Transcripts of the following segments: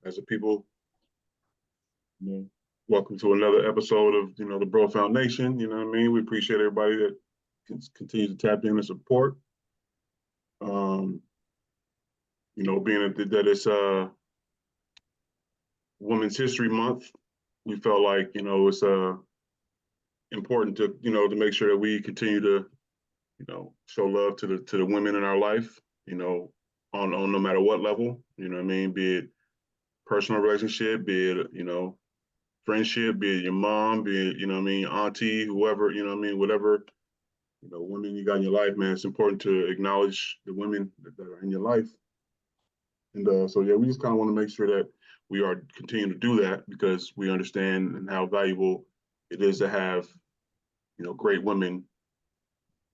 as a people. You know, welcome to another episode of the Bro Foundation. You know what I mean? We appreciate everybody that continues to tap in and support. Um, being that it's Women's History Month, we felt like it's important to to make sure that we continue to show love to the women in our life. On no matter what level. You know what I mean? Be it personal relationship, be it friendship, be it your mom, be it what I mean, auntie, whoever, what I mean, whatever women you got in your life, man. It's important to acknowledge the women that are in your life. And so yeah, we just kind of want to make sure that we are continuing to do that because we understand and how valuable it is to have great women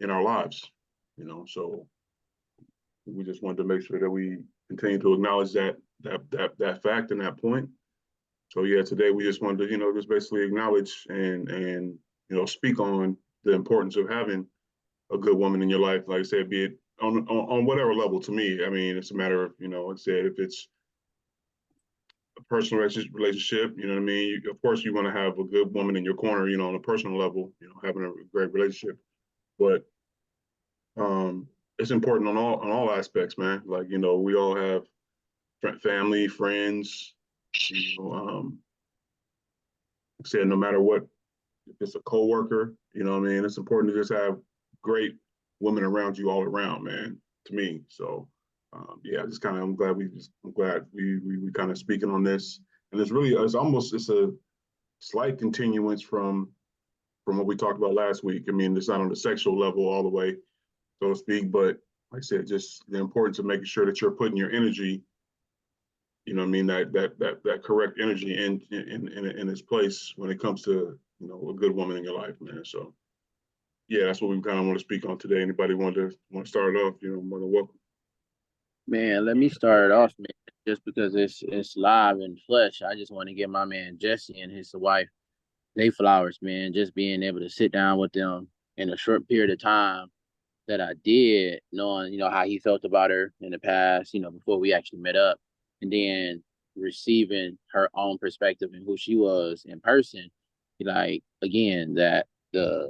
in our lives. So we just wanted to make sure that we continue to acknowledge that fact and that point. So yeah, today we just wanted to just basically acknowledge and speak on the importance of having a good woman in your life. Like I said, be it on whatever level. To me, I mean, it's a matter of like I said, if it's a personal relationship, you know what I mean. Of course, you want to have a good woman in your corner, on a personal level, having a great relationship. But it's important on all aspects, man. Like we all have family, friends. Like I said, no matter what, if it's a coworker, what I mean. It's important to just have great women around you all around, man. To me, so yeah, just kind of I'm glad we kind of speaking on this, and it's a slight continuance from what we talked about last week. I mean, it's not on the sexual level all the way, so to speak, but like I said, just the importance of making sure that you're putting your energy, I mean, that correct energy in its place when it comes to a good woman in your life, man. So yeah, that's what we kind of want to speak on today. Anybody want to start it off? More than welcome. Man, let me start it off, man. Just because it's live and flesh, I just want to give my man Jesse and his wife they flowers, man. Just being able to sit down with them in a short period of time that I did, knowing how he felt about her in the past, before we actually met up, and then receiving her own perspective and who she was in person. Like again, that the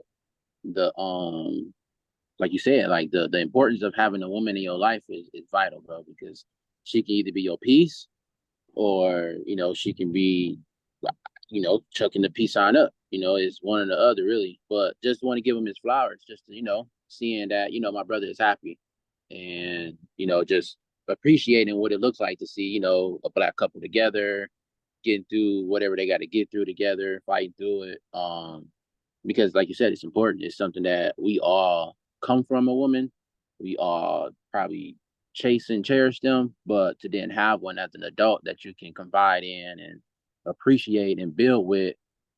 like you said, like the importance of having a woman in your life is vital, bro, because she can either be your peace or she can be chucking the peace sign up. It's one or the other really. But just want to give him his flowers, just to, seeing that, my brother is happy and, just appreciating what it looks like to see, a black couple together, getting through whatever they got to get through together, fighting through it. Because like you said, it's important. It's something that we all come from a woman. We all probably chase and cherish them, but to then have one as an adult that you can confide in and appreciate and build with,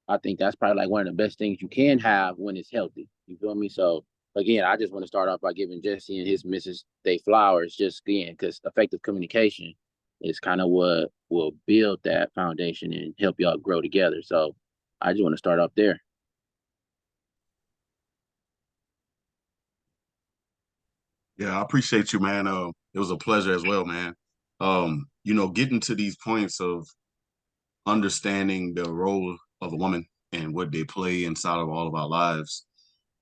I think that's probably like one of the best things you can have when it's healthy. You feel me? So again, I just want to start off by giving Jesse and his missus they flowers, just again, because effective communication is kind of what will build that foundation and help y'all grow together. So I just want to start off there. Yeah, I appreciate you, man. It was a pleasure as well, man. Getting to these points of understanding the role of a woman and what they play inside of all of our lives,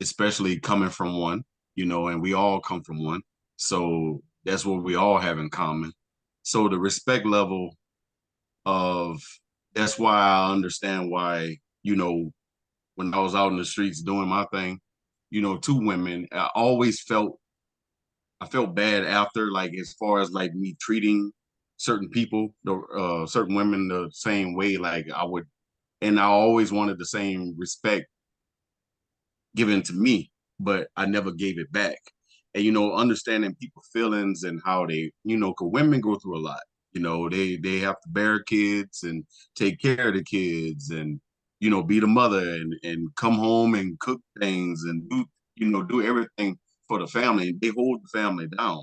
especially coming from one, and we all come from one. So that's what we all have in common. So the respect level of that's why I understand why, when I was out in the streets doing my thing, two women, I felt bad after, like as far as like me treating certain people, certain women the same way, like I would, and I always wanted the same respect given to me, but I never gave it back. And understanding people's feelings and how they, cause women go through a lot. They have to bear kids and take care of the kids and be the mother and come home and cook things and do everything for the family. They hold the family down.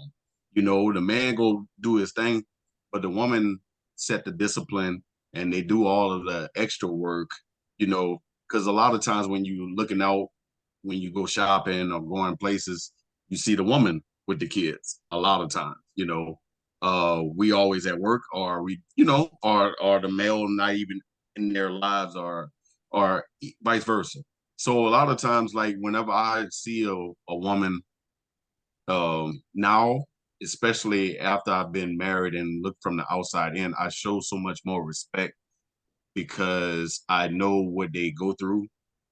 The man go do his thing, but the woman set the discipline and they do all of the extra work, because a lot of times when you looking out, when you go shopping or going places, you see the woman with the kids a lot of times, we always at work, or we, you know, or the male not even in their lives, or vice versa. So a lot of times, like whenever I see a woman, now, especially after I've been married and look from the outside in, I show so much more respect because I know what they go through,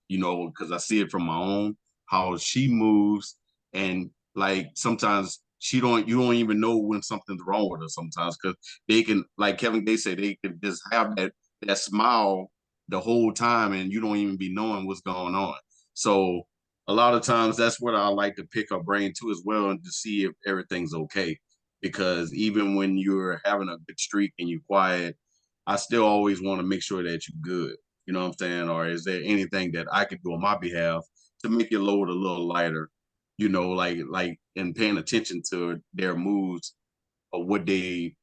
you know, because I see it from my own, how she moves. And like sometimes you don't even know when something's wrong with her sometimes, because they can, like Kevin Gates said, they can just have that smile the whole time and you don't even be knowing what's going on. So a lot of times that's what I like to pick her brain too as well, and to see if everything's okay. Because even when you're having a good streak and you're quiet, I still always want to make sure that you're good. You know what I'm saying? Or is there anything that I could do on my behalf to make your load a little lighter? You know, like and paying attention to their moods or what they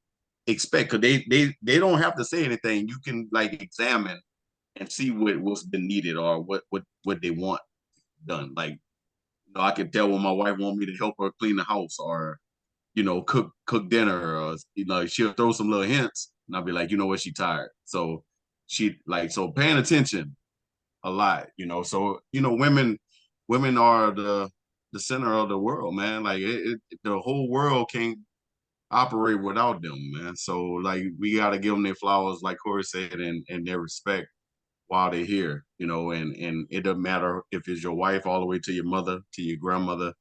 expect. Cause they don't have to say anything. You can like examine and see what's been needed, or what they want done. Like, you know, I can tell when my wife want me to help her clean the house, or, you know, cook dinner, or, you know, she'll throw some little hints and I'll be like, you know what, she tired. So so paying attention a lot, you know. So, you know, women are the center of the world, man. Like the whole world can't operate without them, man. So like we got to give them their flowers, like Corey said, and their respect while they're here, you know. And it doesn't matter if it's your wife all the way to your mother, to your grandmother.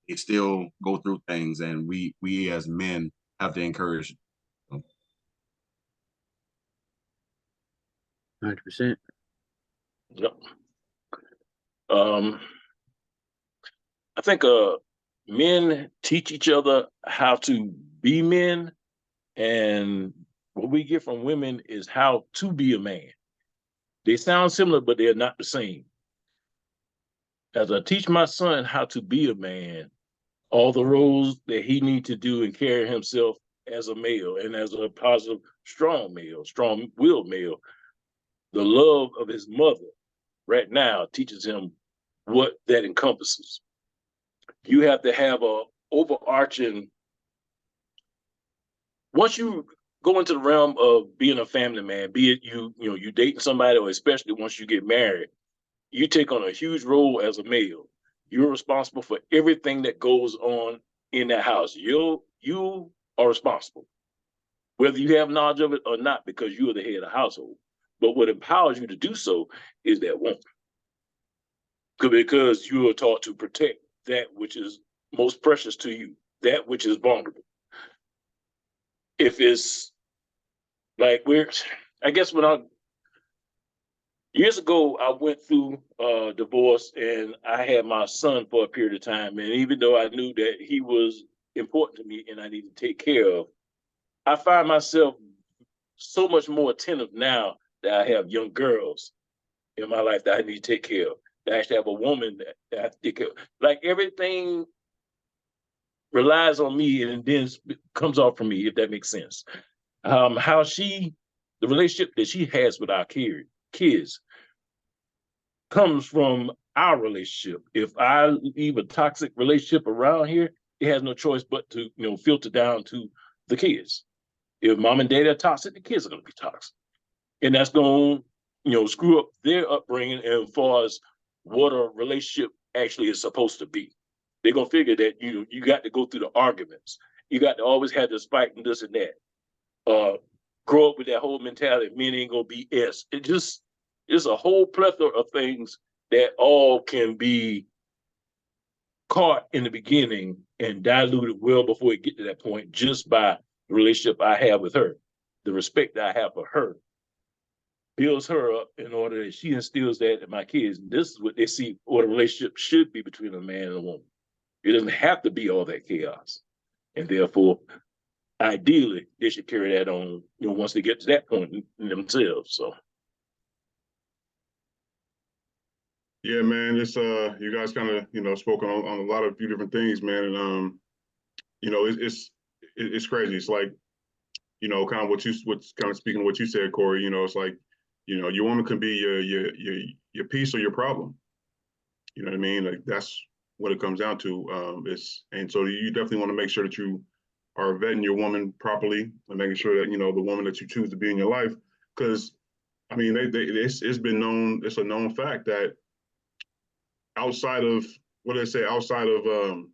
They still go through things, and we as men have to encourage them. 100%. Yep. I think men teach each other how to be men, and what we get from women is how to be a man. They sound similar, but they're not the same. As I teach my son how to be a man, all the roles that he needs to do and carry himself as a male and as a positive, strong male, strong-willed male, the love of his mother right now teaches him what that encompasses. You have to have a overarching, once you go into the realm of being a family man, be it you dating somebody, or especially once you get married, you take on a huge role as a male. You're responsible for everything that goes on in that house. You are responsible, whether you have knowledge of it or not, because you are the head of the household. But what empowers you to do so is that woman, because you are taught to protect that which is most precious to you, that which is vulnerable. If it's like I guess years ago, I went through a divorce, and I had my son for a period of time. And even though I knew that he was important to me and I need to take care of, I find myself so much more attentive now that I have young girls in my life that I need to take care of. That I actually have a woman that I have to take care of. Like everything relies on me and then comes off from me, if that makes sense. The relationship that she has with our kids comes from our relationship. If I leave a toxic relationship around here, it has no choice but to, filter down to the kids. If mom and dad are toxic, the kids are going to be toxic. And that's going to, screw up their upbringing as far as what a relationship actually is supposed to be. They're going to figure that, you got to go through the arguments. You got to always have this fight and this and that. Grow up with that whole mentality, men ain't going to be S. It's a whole plethora of things that all can be caught in the beginning and diluted well before it get to that point, just by the relationship I have with her. The respect that I have for her builds her up in order that she instills that in my kids. And this is what they see what a relationship should be between a man and a woman. It doesn't have to be all that chaos. And therefore, ideally, they should carry that on, once they get to that point in themselves. So Yeah, man, it's you guys kind of spoken on a lot of few different things, man, and it's crazy. It's like kind of what's kind of speaking of what you said, Corey. It's like your woman can be your piece or your problem. You know what I mean? Like that's what it comes down to. And so you definitely want to make sure that you are vetting your woman properly and making sure that, you know, the woman that you choose to be in your life. Because, I mean, it's been known, it's a known fact that outside of, what do they say, outside of,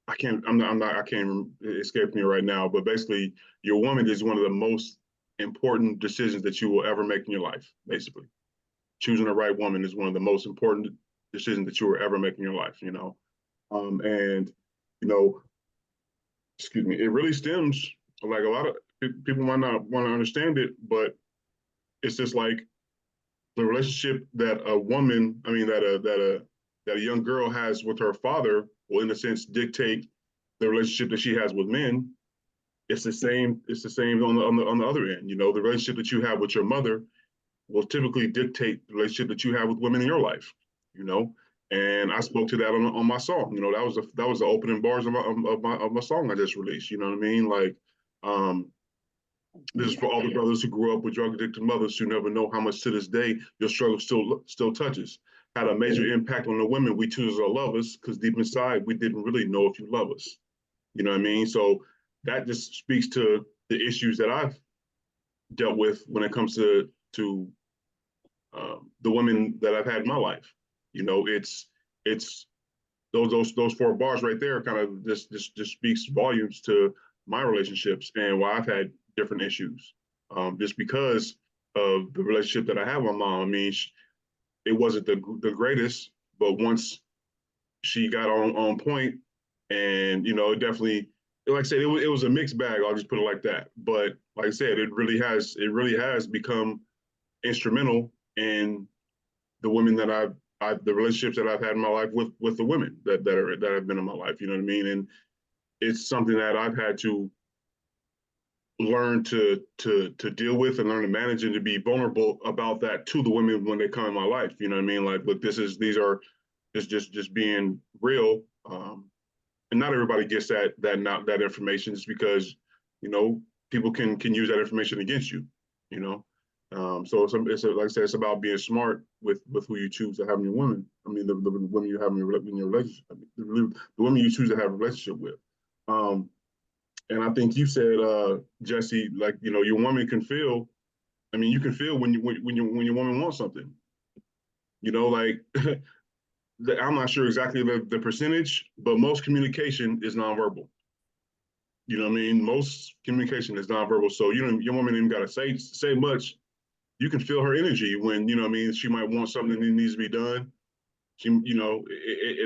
I can't, it escapes me right now, but basically, your woman is one of the most important decisions that you will ever make in your life, basically. Choosing the right woman is one of the most important decisions that you will ever make in your life, you know? And, you know, excuse me, it really stems, like a lot of people might not want to understand it, but it's just like the relationship that a woman, I mean, that a young girl has with her father will, in a sense, dictate the relationship that she has with men. It's the same. It's the same on the other end. You know, the relationship that you have with your mother will typically dictate the relationship that you have with women in your life. You know, and I spoke to that on my song. You know, that was the opening bars of my song I just released. You know what I mean? Like, this is for all the brothers who grew up with drug addicted mothers who never know how much to this day your struggle still touches. Had a major impact on the women we choose to love us, because deep inside we didn't really know if you love us. You know what I mean? So that just speaks to the issues that I've dealt with when it comes to the women that I've had in my life. You know, it's those four bars right there kind of just speaks volumes to my relationships and why I've had different issues. Just because of the relationship that I have with my mom. I mean, it wasn't the greatest, but once she got on point, and you know, it definitely, like I said, it was a mixed bag. I'll just put it like that. But like I said, it really has become instrumental in the women that the relationships that I've had in my life with the women that have been in my life. You know what I mean? And it's something that I've had to learn to deal with and learn to manage and to be vulnerable about that to the women when they come in my life. You know what I mean? Like, look, these are just being real. And not everybody gets that information, just because, you know, people can use that information against you, you know. So like I said, it's about being smart with who you choose to have in your women. I mean, the women you have in your relationship, I mean, the women you choose to have a relationship with. And I think you said, Jesse, like, you know, your woman can feel. I mean, you can feel when your woman wants something. You know, like I'm not sure exactly the percentage, but most communication is nonverbal. You know what I mean? Most communication is nonverbal. So you know, your woman ain't got to say much. You can feel her energy when, you know what I mean, she might want something that needs to be done. She, you know,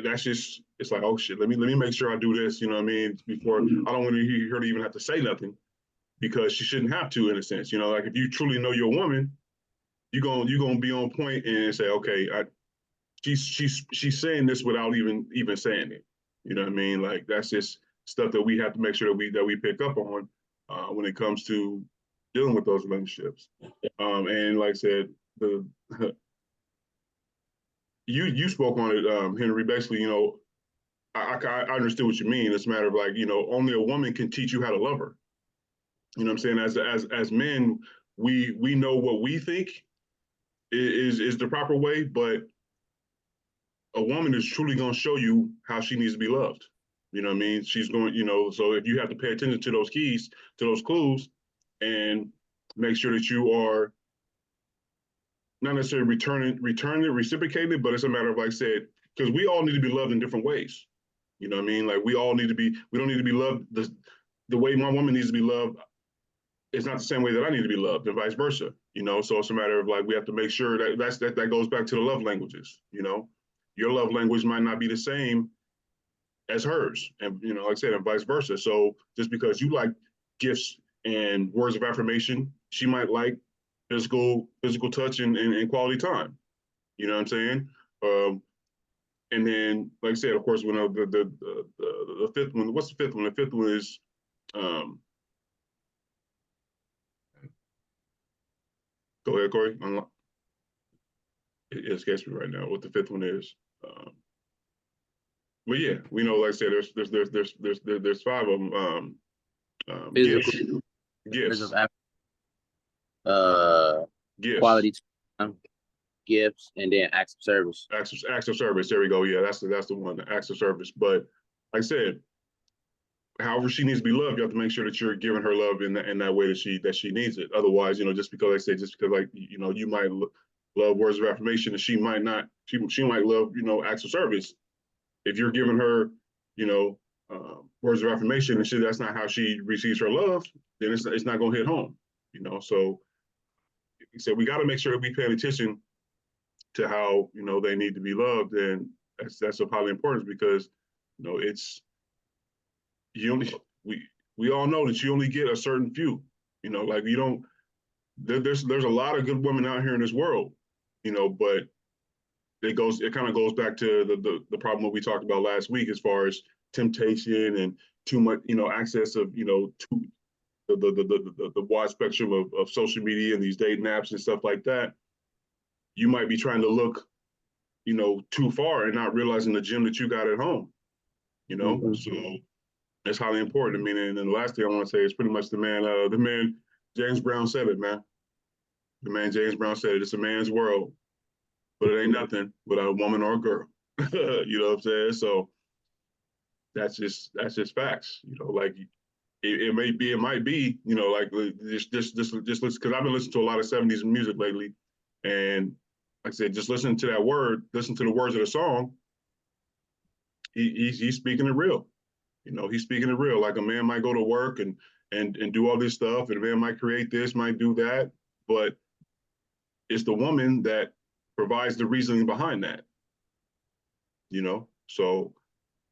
that's just, it's like, oh shit, let me make sure I do this. You know what I mean? Before, I don't want to hear her to even have to say nothing, because she shouldn't have to, in a sense. You know, like if you truly know your woman, you're gonna be on point and say, okay, she's saying this without even saying it. You know what I mean? Like, that's just stuff that we have to make sure that we pick up on when it comes to dealing with those relationships. And like I said, the you spoke on it, Henry. Basically, you know, I understood what you mean. It's a matter of, like, you know, only a woman can teach you how to love her. You know what I'm saying? As men, we know what we think is the proper way, but a woman is truly going to show you how she needs to be loved. You know what I mean? She's going, you know, so if you have to pay attention to those keys, to those clues, and make sure that you are not necessarily returning it, reciprocating it, but it's a matter of, like I said, because we all need to be loved in different ways. You know what I mean? Like, we don't need to be loved the way my woman needs to be loved. It's not the same way that I need to be loved, and vice versa. You know, so it's a matter of, like, we have to make sure that goes back to the love languages. You know, your love language might not be the same as hers, and, you know, like I said, and vice versa. So just because you like gifts and words of affirmation, she might like physical touch and quality time. You know what I'm saying? And then, like I said, of course, when the fifth one, what's the fifth one? The fifth one is, um, go ahead, Corey. It escapes me right now what the fifth one is. But yeah, we know, like I said, there's five of them. Gifts, Physical, gifts, gifts, quality time, gifts, and then acts of service. acts of service. There we go. Yeah, that's the one, the acts of service. But like I said, however she needs to be loved, you have to make sure that you're giving her love in that way that she needs it. Otherwise, just because I say, just because like, you might love words of affirmation and she might not, she might love, acts of service. If you're giving her, you know, words of affirmation and that's not how she receives her love, then it's not going to hit home, So he said, we got to make sure that we pay attention to how, they need to be loved. And that's of highly importance because, it's, you only, we all know that you only get a certain few, like you don't, there's a lot of good women out here in this world, but it kind of goes back to the problem that we talked about last week as far as temptation and too much, access of, to the wide spectrum of social media and these dating apps and stuff like that. You might be trying to look, too far and not realizing the gym that you got at home, Mhm. So it's highly important. I mean, and then the last thing I want to say is pretty much the man James Brown said it, man. The man James Brown said it. It's a man's world, but it ain't nothing without a woman or a girl. You know what I'm saying? So that's just facts. Like it might be, like just listen, because I've been listening to a lot of '70s music lately, and like I said, just listen to listen to the words of the song. He's speaking it real. He's speaking it real. Like a man might go to work and do all this stuff, and a man might create this, might do that, but it's the woman that provides the reasoning behind that. So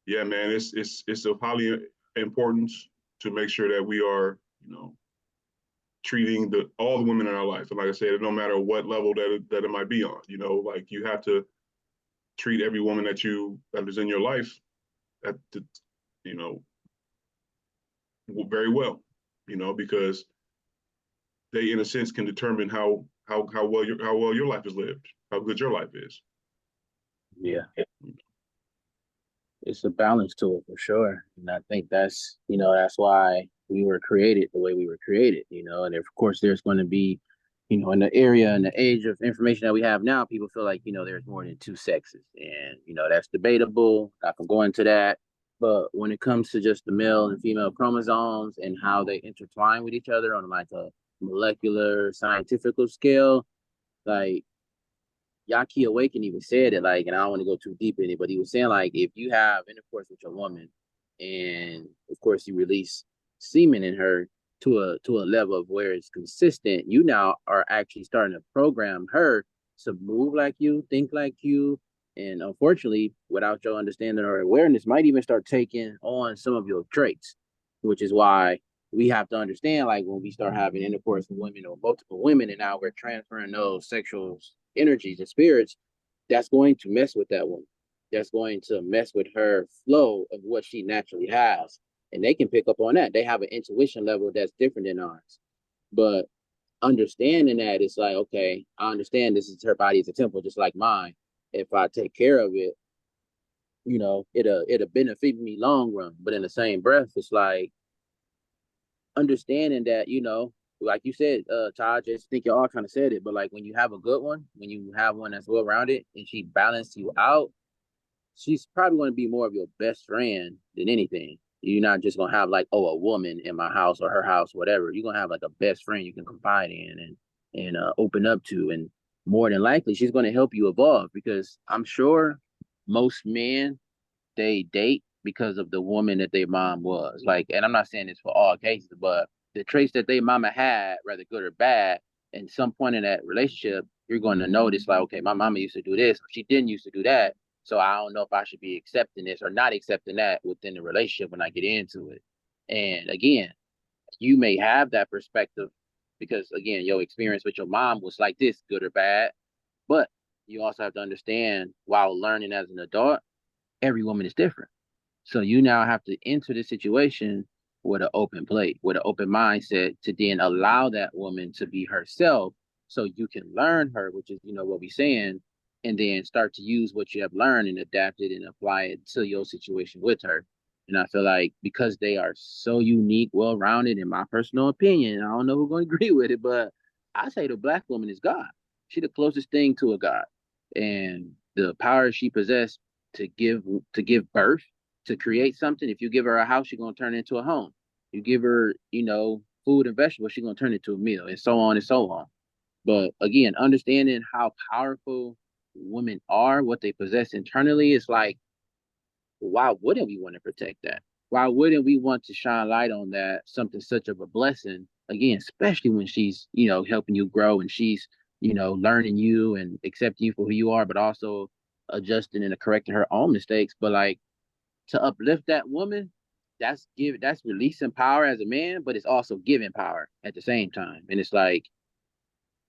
yeah, man, it's of highly importance to make sure that we are, treating all the women in our life. And like I said, no matter what level that it might be on, like you have to treat every woman that is in your life at the, you know, very well, because they in a sense can determine how well your life is lived, how good your life is. Yeah. It's a balance to it for sure. And I think that's why we were created the way we were created, and of course there's going to be, in the area and the age of information that we have now, people feel like, there's more than two sexes. And, that's debatable. I can go into that. But when it comes to just the male and female chromosomes and how they intertwine with each other on like a molecular scientific scale, like Yaki Awaken even said it, like, and I don't want to go too deep in it, but he was saying, like, if you have intercourse with your woman and of course you release semen in her to a level of where it's consistent, you now are actually starting to program her to move like you, think like you, and unfortunately, without your understanding or awareness, might even start taking on some of your traits, which is why we have to understand, like, when we start having intercourse with women or multiple women, and now we're transferring those sexual energies and spirits, that's going to mess with that woman. That's going to mess with her flow of what she naturally has. And they can pick up on that. They have an intuition level that's different than ours. But understanding that, it's like, okay, I understand this is her body is a temple just like mine. If I take care of it, it'll benefit me long run. But in the same breath, it's like understanding that, like you said, Todd, just think you all kind of said it, but like when you have a good one, when you have one that's well rounded and she balanced you out, she's probably going to be more of your best friend than anything. You're not just gonna have like, oh, a woman in my house or her house, whatever. You're gonna have like a best friend you can confide in and open up to, and more than likely she's going to help you evolve, because I'm sure most men, they date because of the woman that their mom was. Like, and I'm not saying this for all cases, but the traits that their mama had, whether good or bad, in some point in that relationship, you're going to notice, like, okay, my mama used to do this, or she didn't used to do that. So I don't know if I should be accepting this or not accepting that within the relationship when I get into it. And again, you may have that perspective because, again, your experience with your mom was like this, good or bad. But you also have to understand, while learning as an adult, every woman is different. So you now have to enter the situation with an open plate, with an open mindset, to then allow that woman to be herself so you can learn her, which is, what we're saying, and then start to use what you have learned and adapt it and apply it to your situation with her. And I feel like because they are so unique, well rounded, in my personal opinion, I don't know who's going to agree with it, but I say the black woman is God. She's the closest thing to a God. And the power she possessed to give birth to create something. If you give her a house, she's gonna turn it into a home. You give her, food and vegetables, she's gonna turn it into a meal, and so on and so on. But again, understanding how powerful women are, what they possess internally, is like, why wouldn't we want to protect that? Why wouldn't we want to shine light on that, something such of a blessing? Again, especially when she's, helping you grow, and she's, learning you and accepting you for who you are, but also adjusting and correcting her own mistakes. But like, to uplift that woman, that's releasing power as a man, but it's also giving power at the same time. And it's like,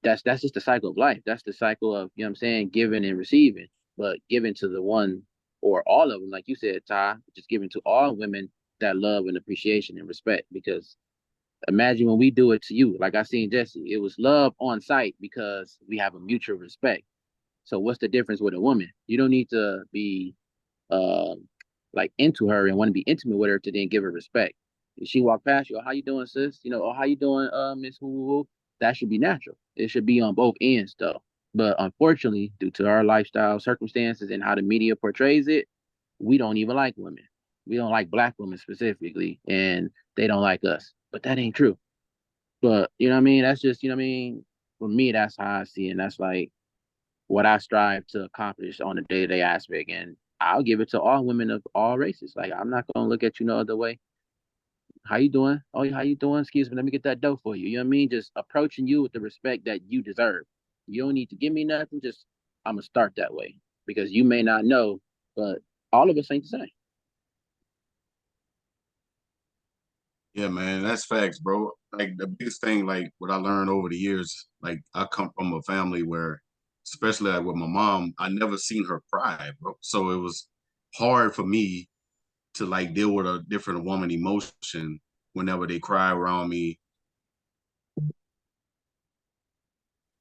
that's just the cycle of life. That's the cycle of, you know what I'm saying, giving and receiving, but giving to the one or all of them, like you said, Ty, just giving to all women that love and appreciation and respect. Because imagine when we do it to you, like I seen Jesse, it was love on site because we have a mutual respect. So what's the difference with a woman? You don't need to be uh, like into her and want to be intimate with her to then give her respect. If she walk past you, oh, how you doing, sis? Oh, how you doing, Miss Woo Woo Woo? That should be natural. It should be on both ends, though. But unfortunately, due to our lifestyle circumstances and how the media portrays it, we don't even like women. We don't like black women specifically, and they don't like us. But that ain't true. But you know what I mean? That's just, for me, that's how I see it. And that's like what I strive to accomplish on a day-to-day aspect. And I'll give it to all women of all races. Like, I'm not gonna look at you no other way. How you doing? Oh, how you doing? Excuse me, let me get that dough for you. You know what I mean? Just approaching you with the respect that you deserve. You don't need to give me nothing. Just, I'm gonna start that way because you may not know, but all of us ain't the same. Yeah, man, that's facts, bro. Like the biggest thing, like what I learned over the years, like I come from a family where, especially like with my mom, I never seen her cry, bro. So it was hard for me to like deal with a different woman emotion whenever they cry around me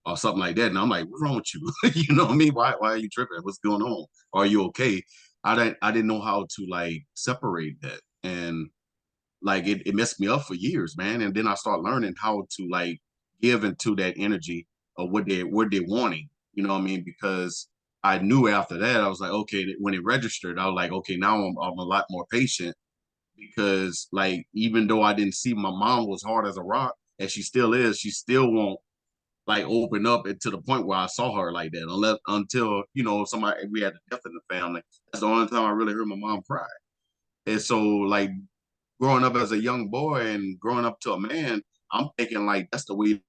or something like that. And I'm like, what's wrong with you? You know what I mean? Why are you tripping? What's going on? Are you okay? I didn't know how to like separate that. And like it messed me up for years, man. And then I start learning how to like give into that energy of what they're wanting. You know what I mean? Because I knew after that, I was like, okay, when it registered, I was like, okay, now I'm a lot more patient because like even though I didn't see my mom was hard as a rock, and she still is, she still won't like open up to the point where I saw her like that until somebody we had a death in the family. That's the only time I really heard my mom cry. And so like growing up as a young boy and growing up to a man, I'm thinking like that's the way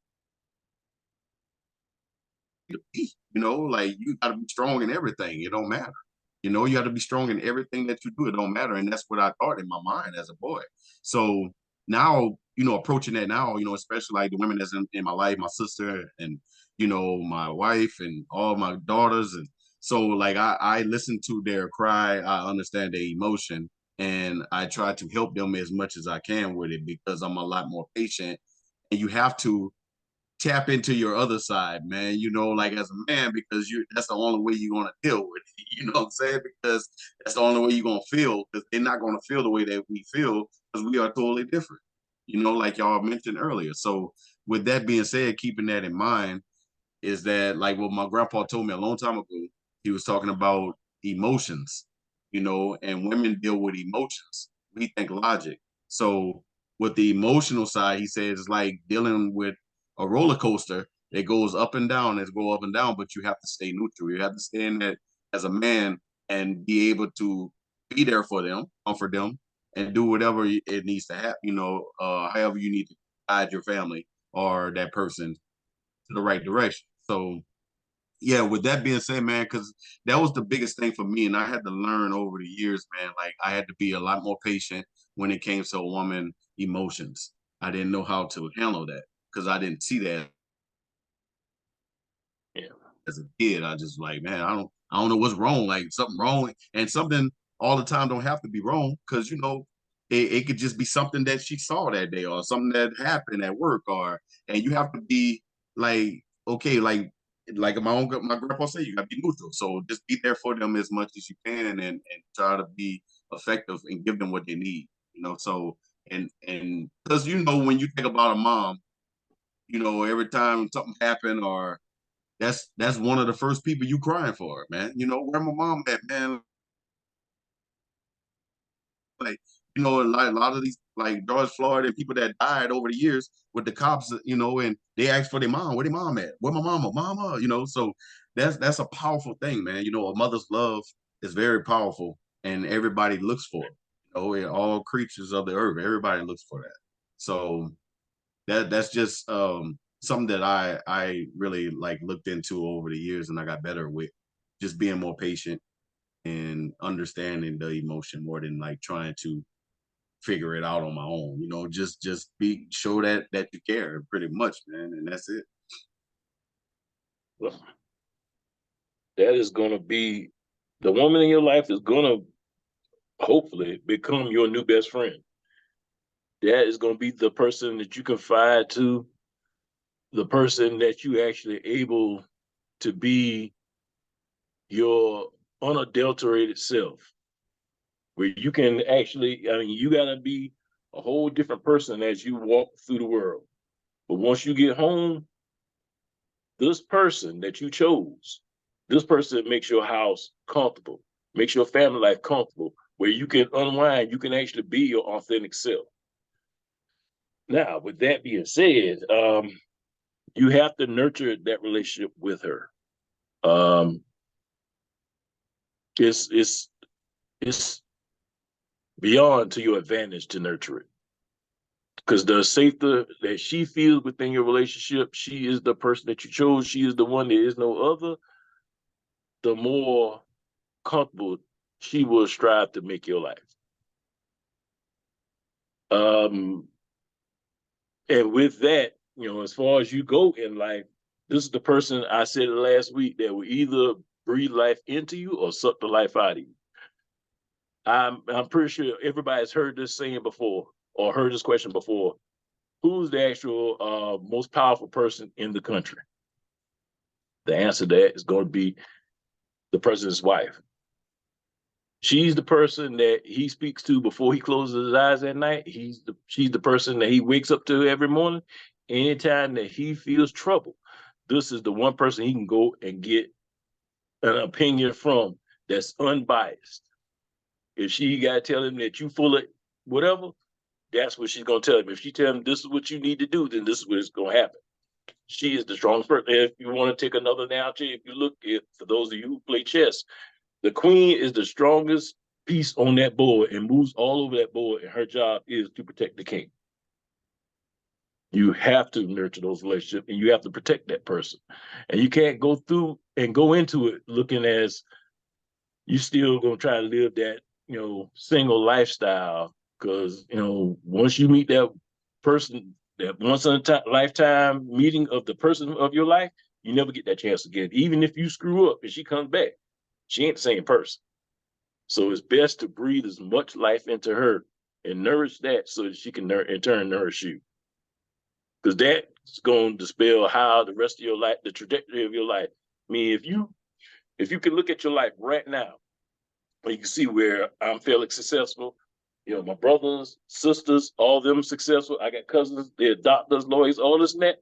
to be. Like you got to be strong in everything. It don't matter. You got to be strong in everything that you do. It don't matter, and that's what I thought in my mind as a boy. So now, approaching that now, especially like the women that's in my life, my sister and my wife and all my daughters, and so like I listen to their cry, I understand their emotion, and I try to help them as much as I can with it because I'm a lot more patient. And you have to tap into your other side, man, like as a man, because that's the only way you're gonna deal with it. You know what I'm saying? Because that's the only way you're gonna feel, because they're not gonna feel the way that we feel because we are totally different, like y'all mentioned earlier. So with that being said, keeping that in mind is that like what my grandpa told me a long time ago, he was talking about emotions, and women deal with emotions. We think logic. So with the emotional side, he says it's like dealing with a roller coaster. It goes up and down, it go up and down, but you have to stay neutral. You have to stay in that as a man and be able to be there for them, comfort them, and do whatever it needs to happen, however you need to guide your family or that person to the right direction. So yeah, with that being said, man, because that was the biggest thing for me, and I had to learn over the years, man. Like I had to be a lot more patient when it came to a woman emotions. I didn't know how to handle that because I didn't see that Yeah. as a kid. I just like, man, I don't know what's wrong. Like something wrong, and something all the time don't have to be wrong because it could just be something that she saw that day or something that happened at work, and you have to be like, okay, like my grandpa said, you gotta be neutral. So just be there for them as much as you can and try to be effective and give them what they need. So and because when you think about a mom, every time something happened or that's one of the first people you crying for, man. Where my mom at, man? Like, you know, like a lot of these, like George Floyd and people that died over the years with the cops, you know, and they asked for their mom. Where their mom at? Where my mama? You know, so that's a powerful thing, man. You know, a mother's love is very powerful, and everybody looks for it. You know, and all creatures of the earth, everybody looks for that. So that's just something that I really like looked into over the years, and I got better with just being more patient and understanding the emotion more than like trying to figure it out on my own. You know, just be show that you care pretty much, man, and that's it. Well, that is going to be the woman in your life is going to hopefully become your new best friend. That is going to be the person that you confide to, the person that you actually able to be your unadulterated self, where you can actually, I mean, you got to be a whole different person as you walk through the world. But once you get home, this person that you chose, this person makes your house comfortable, makes your family life comfortable, where you can unwind, you can actually be your authentic self. Now, with that being said, you have to nurture that relationship with her. It's beyond to your advantage to nurture it. Because the safer that she feels within your relationship, she is the person that you chose, she is the one, there is no other, the more comfortable she will strive to make your life. And with that, you know, as far as you go in life, this is the person I said last week that will either breathe life into you or suck the life out of you. I'm pretty sure everybody's heard this saying before or heard this question before. Who's the actual most powerful person in the country? The answer to that is going to be the president's wife. She's the person that he speaks to before he closes his eyes at night. She's the person that he wakes up to every morning. Anytime that he feels trouble, this is the one person he can go and get an opinion from that's unbiased. If she got to tell him that you full of whatever, that's what she's going to tell him. If she tell him this is what you need to do, then this is what's going to happen. She is the strongest person. If you want to take another analogy, if you look at, for those of you who play chess, the queen is the strongest piece on that board and moves all over that board, and her job is to protect the king. You have to nurture those relationships, and you have to protect that person. And you can't go through and go into it looking as you still gonna try to live that, you know, single lifestyle. Because, you know, once you meet that person, that once in a lifetime meeting of the person of your life, you never get that chance again. Even if you screw up and she comes back, she ain't the same person. So it's best to breathe as much life into her and nourish that so that she can in turn nourish you. Because that's going to dispel how the rest of your life, the trajectory of your life. I mean, if you can look at your life right now, you can see where I'm fairly successful. You know, my brothers, sisters, all of them successful. I got cousins, they're doctors, lawyers, all this and that.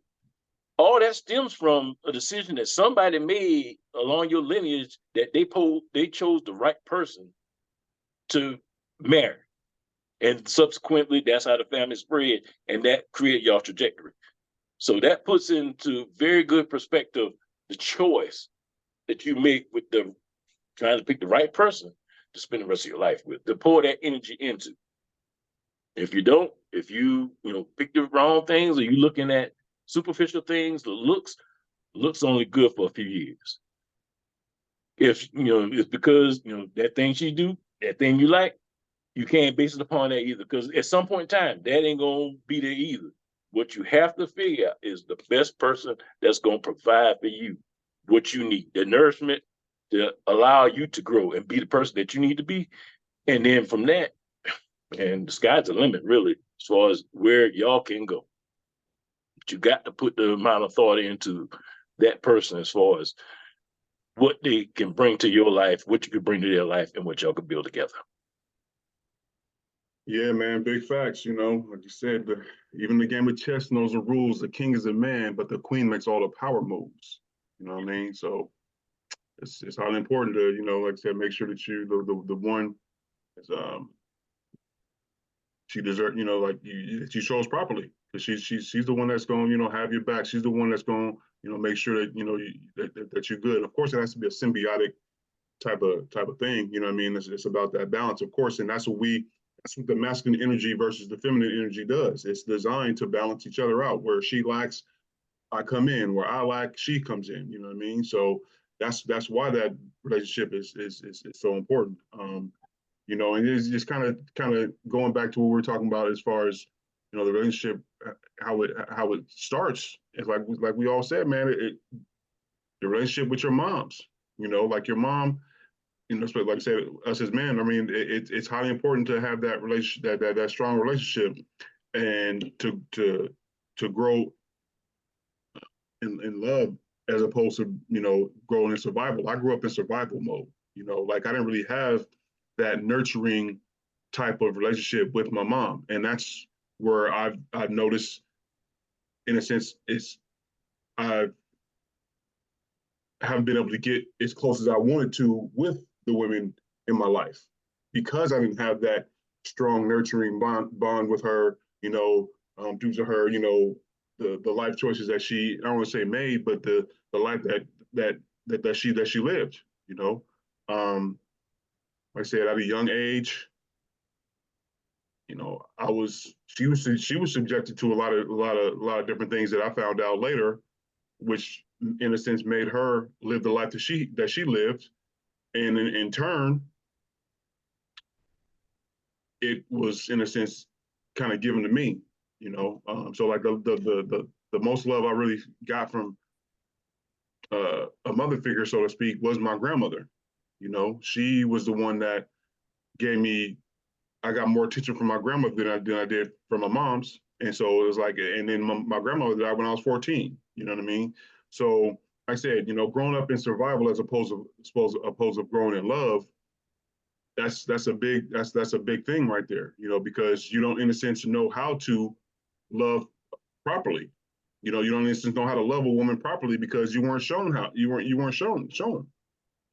All that stems from a decision that somebody made along your lineage that they chose the right person to marry. And subsequently, that's how the family spread, and that created y'all trajectory. So that puts into very good perspective the choice that you make with the trying to pick the right person to spend the rest of your life with, to pour that energy into. If you don't, if you pick the wrong things, or you looking at superficial things, the looks only good for a few years. If it's because that thing she do, that thing you like, you can't base it upon that either. Because at some point in time, that ain't gonna be there either. What you have to figure out is the best person that's gonna provide for you what you need, the nourishment to allow you to grow and be the person that you need to be. And then from that, and the sky's the limit, really, as far as where y'all can go. But you got to put the amount of thought into that person as far as what they can bring to your life, what you can bring to their life, and what y'all can build together. Yeah, man, big facts. Like you said, even the game of chess knows the rules. The king is a man, but the queen makes all the power moves. You know what I mean? So it's highly important to, like I said, make sure that you the one is she deserves, like she shows properly because she's the one that's going, have your back. She's the one that's going, make sure that that you're good. Of course, it has to be a symbiotic type of thing. You know what I mean? It's about that balance, of course, and that's what the masculine energy versus the feminine energy does. It's designed to balance each other out. Where she lacks, I come in. Where I lack, she comes in. You know what I mean? So that's why that relationship is so important. And it's just kind of going back to what we were talking about as far as the relationship, how it starts. It's like we all said, man. The relationship with your moms. Like your mom. Like I said, us as men. I mean, it's highly important to have that relationship, that strong relationship, and to grow in love as opposed to growing in survival. I grew up in survival mode. Like I didn't really have that nurturing type of relationship with my mom, and that's where I've noticed, in a sense, I haven't been able to get as close as I wanted to with the women in my life because I didn't have that strong nurturing bond with her. Due to her, the life choices that she, I don't want to say made, but the life that she lived. Like I said, at a young age, she was subjected to a lot of different things that I found out later, which in a sense made her live the life that she lived, and in turn, it was in a sense kind of given to me. So like the most love I really got from a mother figure, so to speak, was my grandmother. She was the one that gave me. I got more attention from my grandmother than I did from my mom's, and so it was like, and then my grandmother died when I was 14. You know what I mean? So like I said, growing up in survival as opposed to growing in love. That's a big thing right there. Because you don't, in a sense, know how to love properly. You don't, in a sense, know how to love a woman properly because you weren't shown how. You weren't shown. So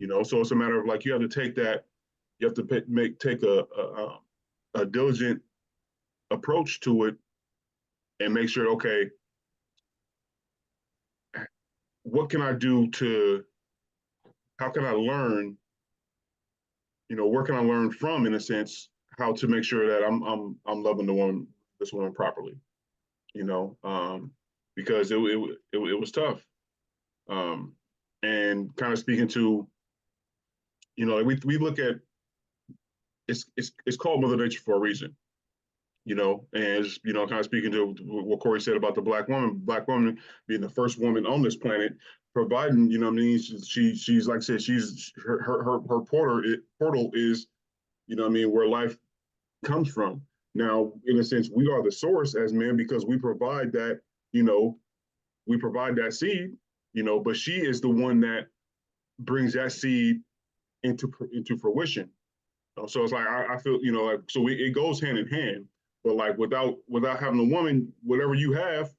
it's a matter of like you have to take that. You have to take a diligent approach to it and make sure, okay, what can I do how can I learn, where can I learn from, in a sense, how to make sure that I'm loving this woman properly, because it was tough. And kind of speaking to, we look at, it's called Mother Nature for a reason. And kind of speaking to what Corey said about the black woman being the first woman on this planet, providing, I mean, she's like I said, she's her portal is, where life comes from. Now, in a sense, we are the source as men because we provide that, seed, but she is the one that brings that seed into fruition. So it's like I feel, like so it goes hand in hand. But like without having a woman, whatever you have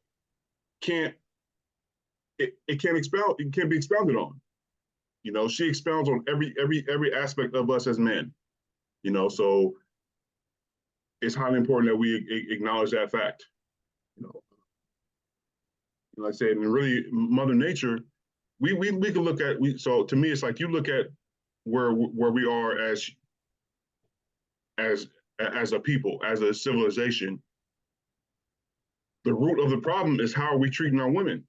can't it can't expound, it can't be expounded on. She expounds on every aspect of us as men. So it's highly important that we acknowledge that fact. Like I said, and really Mother Nature, we can look at so to me it's like you look at where we are as a people, as a civilization. The root of the problem is how are we treating our women?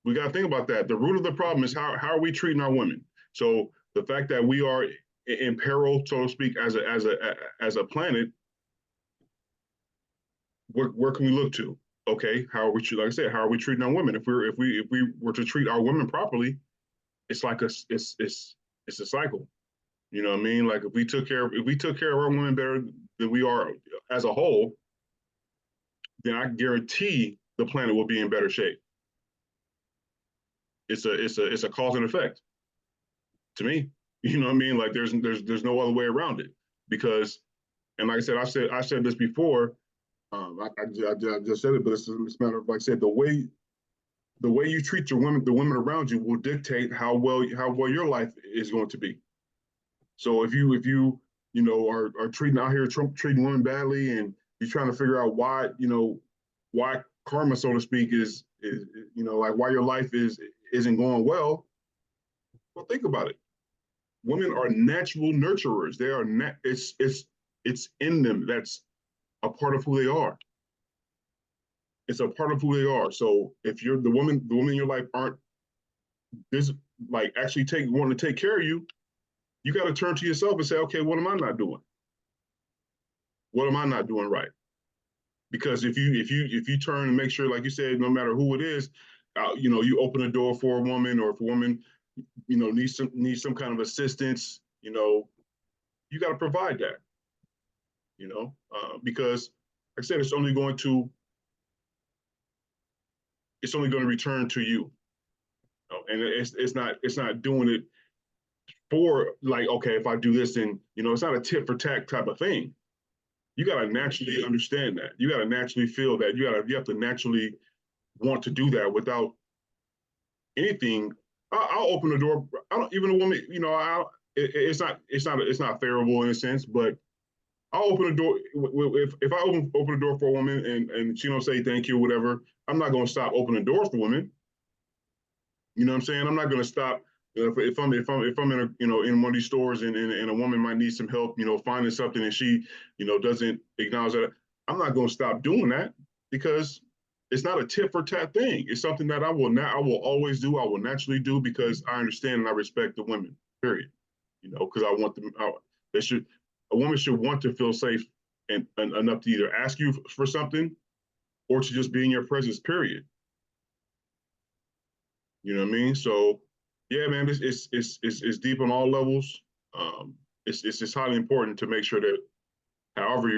We got to think about that. The root of the problem is how are we treating our women? So the fact that we are in peril, so to speak, as a planet, where can we look to? Okay, how are we? Like I said, how are we we treating our women? If we were to treat our women properly, it's like it's a cycle. You know what I mean? Like if we took care of our women better than we are as a whole, then I guarantee the planet will be in better shape. It's a cause and effect to me. You know what I mean? Like there's no other way around it because, and like I said this before. I just said it, but it's a matter of, like I said, the way you treat your women, the women around you, will dictate how well your life is going to be. So if you you know, are treating out here, treating women badly, and you're trying to figure out why, you know, why karma, so to speak, is you know, like why your life isn't going well. Well, think about it. Women are natural nurturers. They are it's in them. That's a part of who they are. It's a part of who they are. So if you're the woman in your life aren't this like actually want to take care of you, you got to turn to yourself and say, okay, what am I not doing? What am I not doing right? Because if you turn and make sure, like you said, no matter who it is, you know, you open a door for a woman, or if a woman, you know, needs some kind of assistance, you know, you got to provide that, you know, because like I said, it's only going to return to you, and it's not doing it for like, okay, if I do this, and you know, it's not a tit for tat type of thing. You got to naturally understand that. You got to naturally feel that. You have to naturally want to do that without anything. I'll open the door. I don't even a woman. You know, it's not favorable in a sense, but I'll open the door. If I open the door for a woman and she don't say thank you or whatever, I'm not going to stop opening doors for women. You know what I'm saying? I'm not going to stop. If I'm in a, you know, in one of these stores and a woman might need some help, you know, finding something, and she, you know, doesn't acknowledge that, I'm not going to stop doing that, because it's not a tit for tat thing. It's something that I will always do. I will naturally do, because I understand and I respect the women. Period. You know, because I want them. A woman should want to feel safe and enough to either ask you for something or to just be in your presence. Period. You know what I mean? So, yeah, man, it's deep on all levels. It's just highly important to make sure that however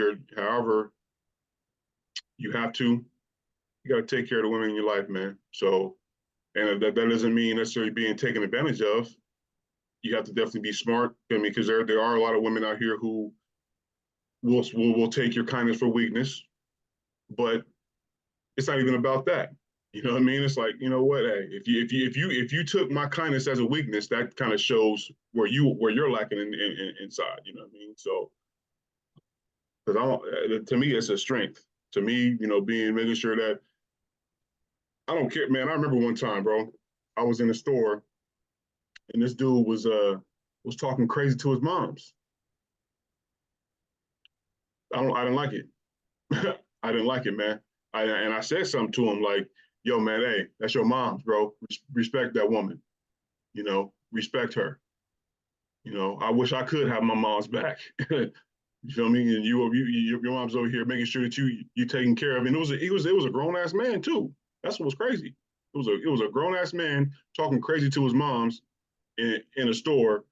you have to, you got to take care of the women in your life, man. So, and that doesn't mean necessarily being taken advantage of. You have to definitely be smart. I mean, because there are a lot of women out here who will take your kindness for weakness, but it's not even about that. You know what I mean? It's like, you know what? Hey, if you took my kindness as a weakness, that kind of shows where you're lacking inside. You know what I mean? So, because to me, it's a strength. To me, you know, making sure that I don't care, man. I remember one time, bro. I was in a store, and this dude was talking crazy to his moms. I didn't like it. I didn't like it, man. And I said something to him like, "Yo, man, hey, that's your mom's, bro. Respect that woman. You know, respect her. You know, I wish I could have my mom's back. You feel me? And your mom's over here making sure that you taken care of. And it was a grown ass man too. That's what was crazy. It was a grown ass man talking crazy to his moms in a store,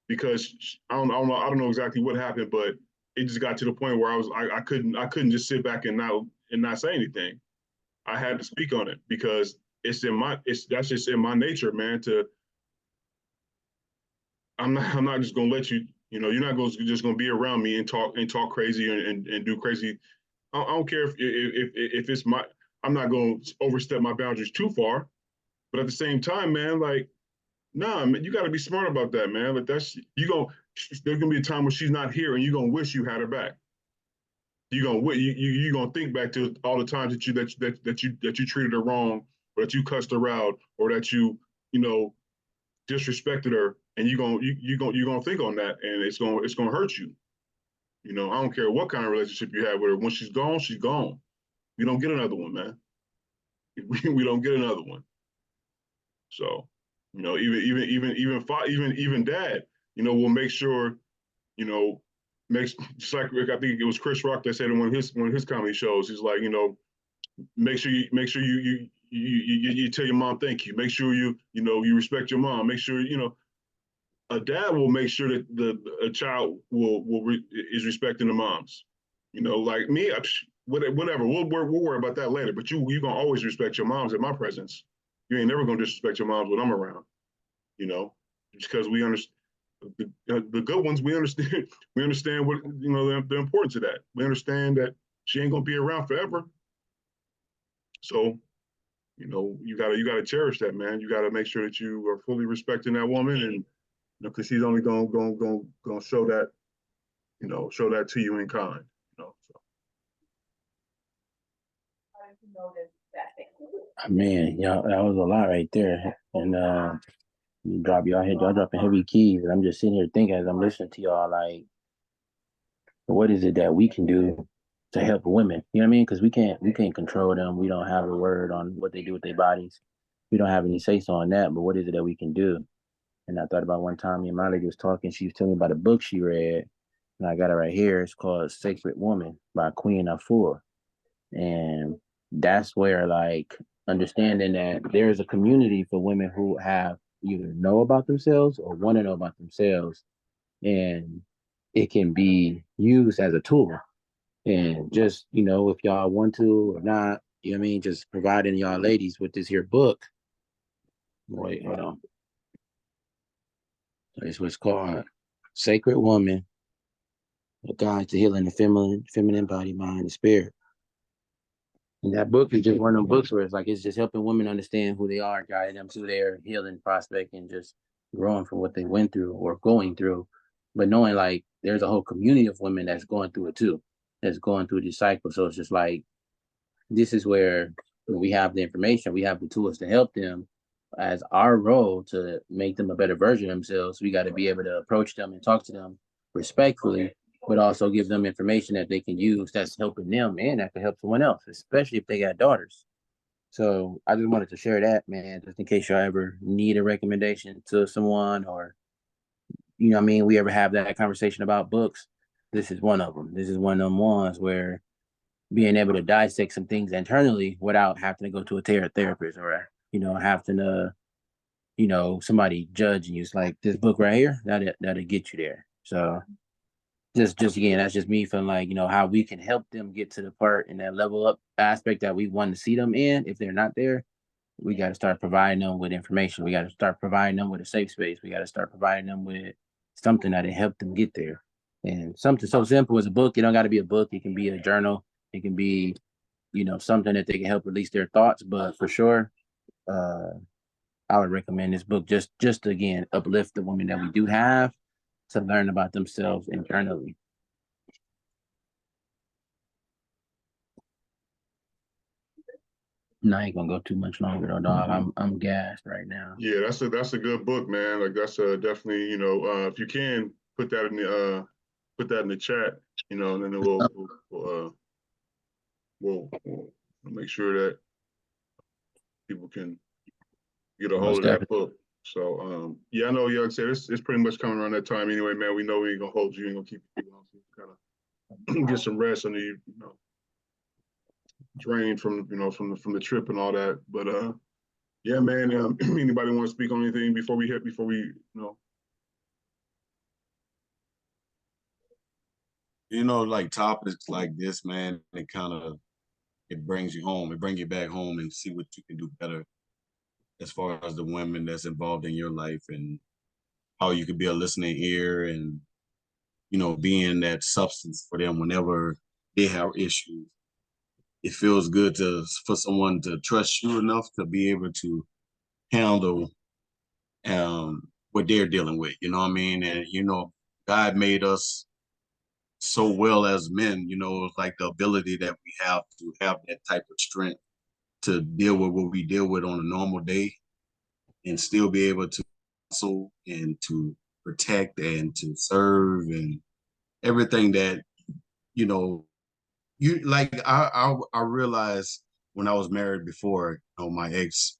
because I don't know exactly what happened, but it just got to the point where I couldn't just sit back and not say anything. I had to speak on it, because that's just in my nature, man. I'm not just gonna let you, you know, you're not just gonna be around me and talk crazy and do crazy. I don't care if it's my, I'm not gonna overstep my boundaries too far, but at the same time, man, like, nah, man, you got to be smart about that, man. Like there's gonna be a time where she's not here, and you're gonna wish you had her back. You gonna think back to all the times that you treated her wrong, or that you cussed her out, or that you know, disrespected her, and you gonna think on that, and it's gonna hurt you. You know, I don't care what kind of relationship you have with her. When she's gone, she's gone. We don't get another one, man. We don't get another one. So, you know, even dad, you know, will make sure, you know, makes just like I think it was Chris Rock that said in one of his comedy shows. He's like, you know, make sure you tell your mom thank you. Make sure you know you respect your mom. Make sure you know a dad will make sure that a child is respecting the moms. You know, like me, whatever. We'll worry about that later. But you gonna always respect your moms in my presence. You ain't never gonna disrespect your moms when I'm around. You know, because we understand the good ones. We understand we understand what, you know, the importance of that. We understand that she ain't gonna be around forever. So, you know, you gotta cherish that, man. You gotta make sure that you are fully respecting that woman, and you know, because she's only gonna show that show that to you in kind. So. Man, y'all, that was a lot right there. And y'all dropping heavy keys. And I'm just sitting here thinking as I'm listening to y'all, like, what is it that we can do to help women? You know what I mean? Because we can't control them. We don't have a word on what they do with their bodies. We don't have any say so on that. But what is it that we can do? And I thought about one time me and my lady was talking. She was telling me about a book she read, and I got it right here. It's called "Sacred Woman" by Queen Afua. And that's where, like, understanding that there is a community for women who have either know about themselves or want to know about themselves, and it can be used as a tool. And just, if y'all want to or not, you know what I mean, just providing y'all ladies with this here book. Wait, hold on. It's what's called Sacred Woman, a guide to healing the feminine body, mind, and spirit. And that book is just one of them books where it's just helping women understand who they are, guiding them to their healing prospect and just growing from what they went through or going through. But knowing like there's a whole community of women that's going through it too, that's going through this cycle. So it's just like this is where we have the information, we have the tools to help them as our role to make them a better version of themselves. We got to be able to approach them and talk to them respectfully, but also give them information that they can use that's helping them and that could help someone else, especially if they got daughters. So I just wanted to share that, man, just in case y'all ever need a recommendation to someone or, what I mean, we ever have that conversation about books. This is one of them. This is one of them ones where being able to dissect some things internally without having to go to a therapist or, having to, somebody judging you. It's like this book right here, that'll get you there. So just again, that's just me feeling like, how we can help them get to the part and that level up aspect that we want to see them in. If they're not there, we got to start providing them with information. We got to start providing them with a safe space. We got to start providing them with something that'll help them get there. And something so simple as a book, it don't got to be a book. It can be a journal. It can be, something that they can help release their thoughts. But for sure, uh, I would recommend this book just to, again, uplift the women that we do have to learn about themselves internally. No, I ain't gonna go too much longer though, dog. I'm gassed right now. Yeah, that's a good book, man. Like that's definitely, if you can put that in the chat, and then we'll make sure that people can get a hold of that book. So yeah, I know, like I said, it's pretty much coming around that time anyway, man. We know we ain't gonna hold you, ain't gonna keep you on, so kind of get some rest and you drained from from the trip and all that. But yeah, man. Anybody want to speak on anything before we like topics like this, man, it brings you home. It brings you back home and see what you can do better as far as the women that's involved in your life and how you could be a listening ear and, being that substance for them whenever they have issues. It feels good for someone to trust you enough to be able to handle what they're dealing with. You know what I mean? And God made us so well as men. It's like the ability that we have to have that type of strength to deal with what we deal with on a normal day, and still be able to hustle and to protect and to serve and everything that you like. I realized when I was married before, my ex,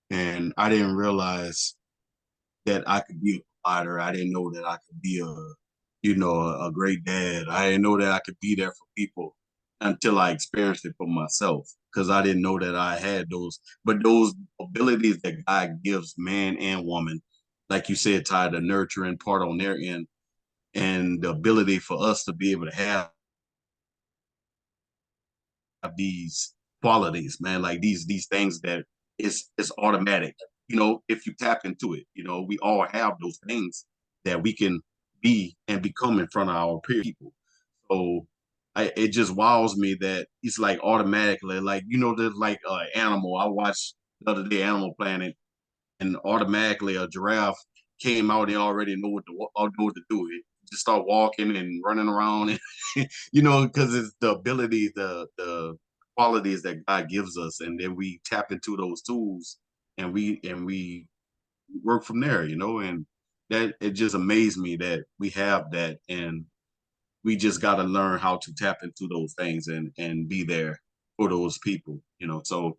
and I didn't realize that I could be a provider. I didn't know that I could be a great dad. I didn't know that I could be there for people until I experienced it for myself, because I didn't know that I had those. But those abilities that God gives man and woman, like you said, Ty, the nurturing part on their end, and the ability for us to be able to have these qualities, man, like these things that it's automatic. If you tap into it, we all have those things that we can be and become in front of our peer people. So it just wows me that it's like automatically, like, there's like an animal. I watched the other day Animal Planet, and automatically a giraffe came out and already know what to do. It just start walking and running around, and you know, because it's the ability, the qualities that God gives us, and then we tap into those tools, and we work from there, you know, and that it just amazed me that we have that, and we just got to learn how to tap into those things and be there for those people, you know. So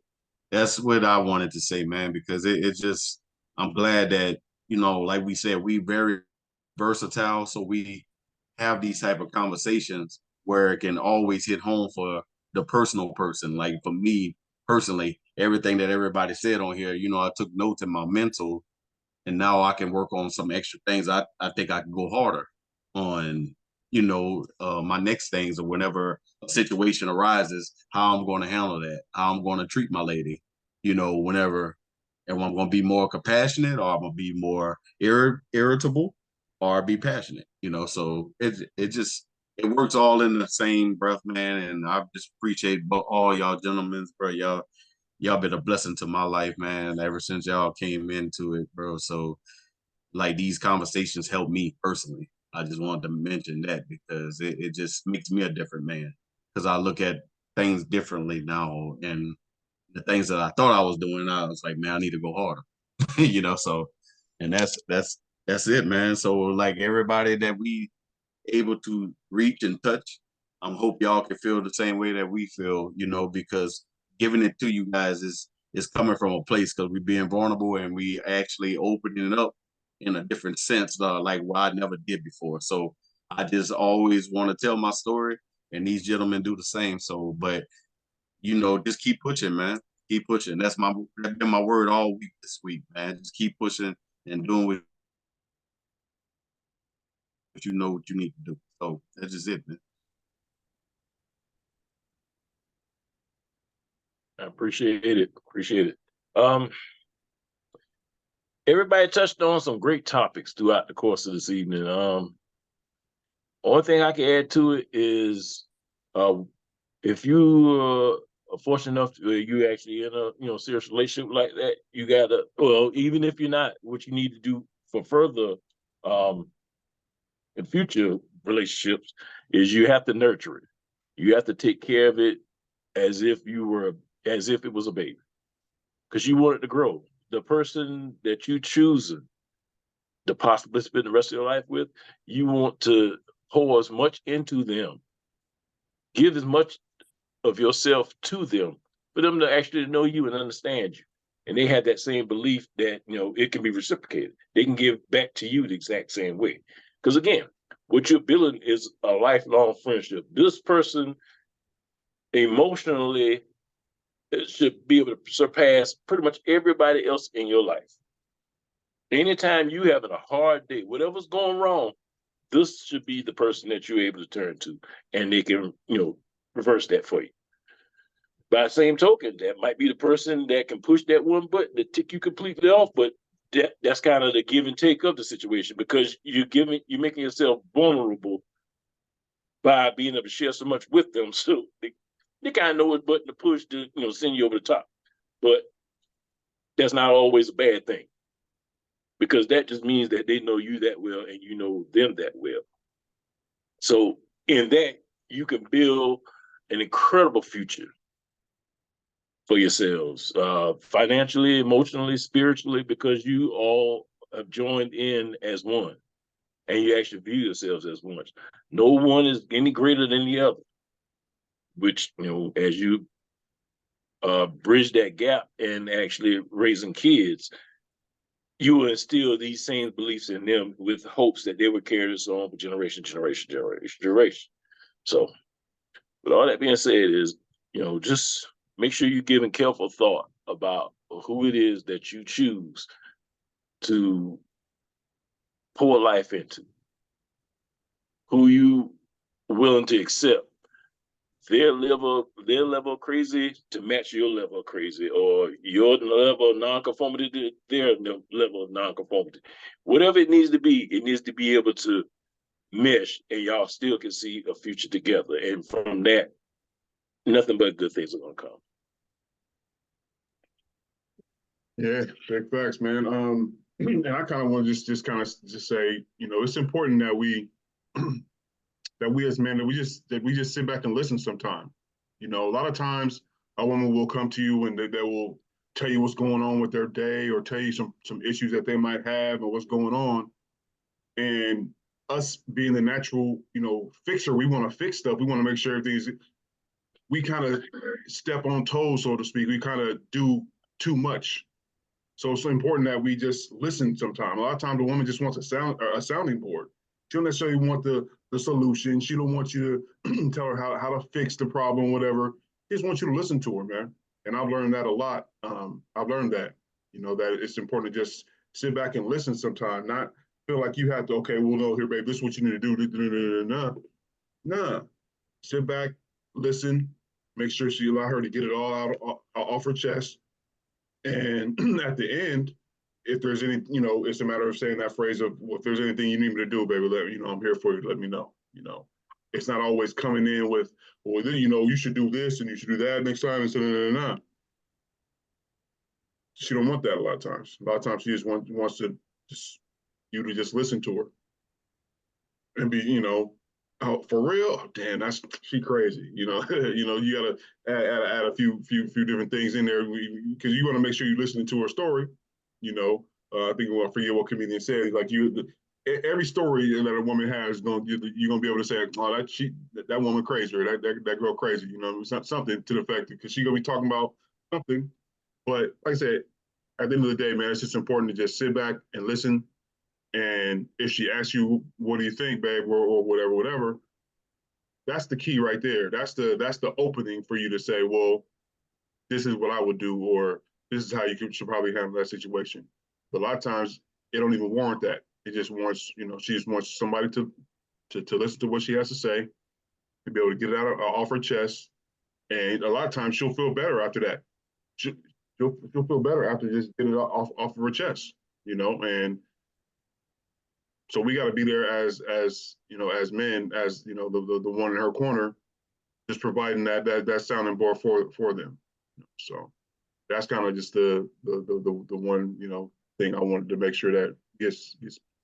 that's what I wanted to say, man, because it just, I'm glad that, you know, like we said, we very versatile, so we have these type of conversations where it can always hit home for the personal person. Like for me personally, everything that everybody said on here, you know, I took notes in my mental, and now I can work on some extra things. I think I can go harder on, you know, my next things, or whenever a situation arises, how I'm going to handle that, how I'm going to treat my lady, you know, whenever, and I'm going to be more compassionate, or I'm going to be more irritable, or be passionate, you know. So it just, it works all in the same breath, man. And I just appreciate all y'all gentlemen, bro. Y'all been a blessing to my life, man, ever since y'all came into it, bro. So like these conversations help me personally. I just wanted to mention that because it just makes me a different man, because I look at things differently now, and the things that I thought I was doing, I was like, man, I need to go harder, you know. So, and that's it, man. So like everybody that we able to reach and touch, hope y'all can feel the same way that we feel, you know, because giving it to you guys is coming from a place, because we being vulnerable, and we actually opening it up in a different sense, like what I never did before. So I just always want to tell my story, and these gentlemen do the same. So, but you know, just keep pushing, man. Keep pushing. That's been my word all week this week, man. Just keep pushing and doing what you know what you need to do. So that's just it, man. I appreciate it. Appreciate it. Everybody touched on some great topics throughout the course of this evening. Only thing I can add to it is, uh, if you are fortunate enough to you actually in a serious relationship like that, you gotta, well, even if you're not, what you need to do for further in future relationships is you have to nurture it. You have to take care of it as if it was a baby, because you want it to grow. The person that you choose to possibly spend the rest of your life with, you want to pour as much into them, give as much of yourself to them, for them to actually know you and understand you. And they have that same belief that, it can be reciprocated. They can give back to you the exact same way. Because again, what you're building is a lifelong friendship. This person emotionally should be able to surpass pretty much everybody else in your life. Anytime you having a hard day, whatever's going wrong, this should be the person that you're able to turn to, and they can, reverse that for you. By the same token, that might be the person that can push that one button to tick you completely off, but that's kind of the give and take of the situation, because you're making yourself vulnerable by being able to share so much with them. So they kind of know what button to push to, send you over the top. But that's not always a bad thing, because that just means that they know you that well and you know them that well. So in that, you can build an incredible future for yourselves, financially, emotionally, spiritually, because you all have joined in as one, and you actually view yourselves as one. No one is any greater than the other, which, as you bridge that gap and actually raising kids, you will instill these same beliefs in them with hopes that they will carry this on for generation. So with all that being said is, just make sure you're giving careful thought about who it is that you choose to pour life into, who you willing to accept their level of crazy to match your level of crazy, or your level of nonconformity to their level of nonconformity. Whatever it needs to be able to mesh, and y'all still can see a future together. And from that, nothing but good things are gonna come. Yeah, big facts, man. And I kind of want to just say, it's important that we that we as men, that we just sit back and listen sometime. You know, a lot of times a woman will come to you and they will tell you what's going on with their day, or tell you some issues that they might have and what's going on. And us being the natural, you know, fixer, we want to fix stuff. We want to make sure everything's, we kind of step on toes, so to speak. We kind of do too much. So it's so important that we just listen sometimes. A lot of times the woman just wants a sounding board. She don't necessarily want the solution. She don't want you to tell her how to fix the problem, whatever. She just wants you to listen to her, man. And I've learned that a lot. I've learned that, you know, that it's important to just sit back and listen sometimes, not feel like you have to, okay, well, no, here, babe, this is what you need to do. Nah. Sit back, listen, make sure she allow her to get it all out off her chest. And at the end, if there's any, you know, it's a matter of saying that phrase of, well, if there's anything you need me to do, baby, let me, you know, I'm here for you. Let me know. You know, it's not always coming in with, well, then, you know, you should do this and you should do that next time. And so, no. She don't want that a lot of times. A lot of times she just wants to just you to just listen to her and be, you know, oh, for real? Oh, damn, she crazy. You know, you know, you gotta add a few different things in there because you want to make sure you're listening to her story. You know, I think I forget what comedian said. Like every story that a woman has, you're gonna be able to say, oh, that woman crazy, or that girl crazy. You know, something to the effect, because she's gonna be talking about something. But like I said, at the end of the day, man, it's just important to just sit back and listen. And if she asks you, what do you think, babe, or whatever, that's the key right there. That's the opening for you to say, well, this is what I would do, or this is how you should probably handle that situation. But a lot of times it don't even warrant that. It just wants, you know, she just wants somebody to listen to what she has to say, to be able to get it out off her chest. And a lot of times she'll feel better after that. She'll feel better after just getting it off of her chest, you know. And so we got to be there as you know, as men, as you know, the one in her corner, just providing that sounding board for them. So that's kind of just the one, you know, thing I wanted to make sure that gets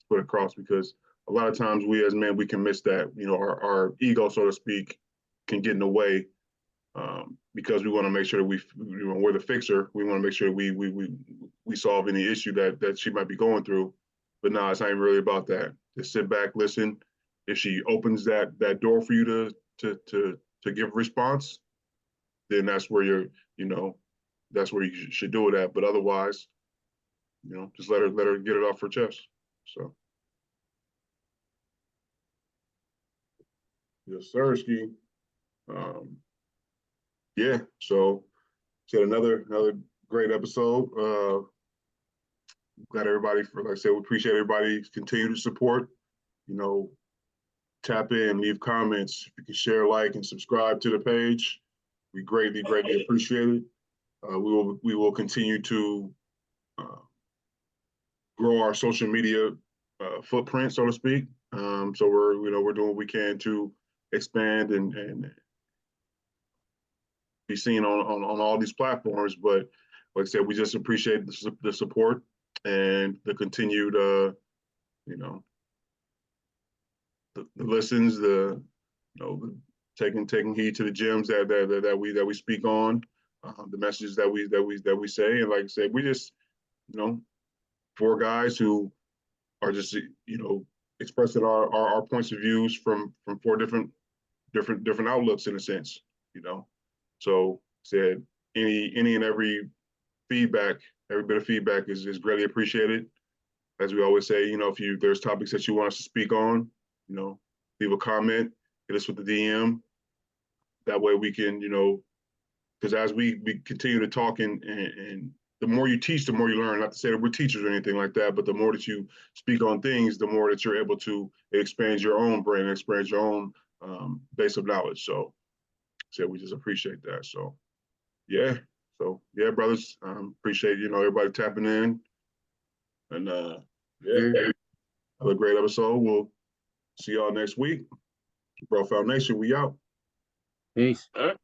put across, because a lot of times we as men, we can miss that. You know, our ego, so to speak, can get in the way, because we want to make sure that we're the fixer. We want to make sure we solve any issue that she might be going through. But no, it's not even really about that. Just sit back, listen. If she opens that door for you to give a response, then that's where that's where you should do it at. But otherwise, you know, just let her get it off her chest. So, yes, sir, Ski. Yeah. So, said another great episode. Glad everybody, like I said, we appreciate everybody's continued support. You know, tap in, leave comments. If you can share, like, and subscribe to the page, we greatly appreciate it. We will continue to grow our social media footprint, so to speak. So we're doing what we can to expand and be seen on all these platforms. But like I said, we just appreciate the support and the continued, you know, the listens, you know, taking heed to the gems that we speak on, the messages that we say. And like I said, we just, you know, four guys who are just, you know, expressing our points of views from four different outlooks, in a sense, you know. So said any and every feedback, every bit of feedback is greatly appreciated. As we always say, you know, if there's topics that you want us to speak on, you know, leave a comment, hit us with the DM. That way we can, you know, because as we continue to talk and the more you teach, the more you learn. Not to say that we're teachers or anything like that, but the more that you speak on things, the more that you're able to expand your own brain, expand your own base of knowledge. So we just appreciate that. So yeah. So yeah, brothers, appreciate, you know, everybody tapping in. And yeah, another great episode. We'll see y'all next week. Bro Foundation, we out. Peace. All right.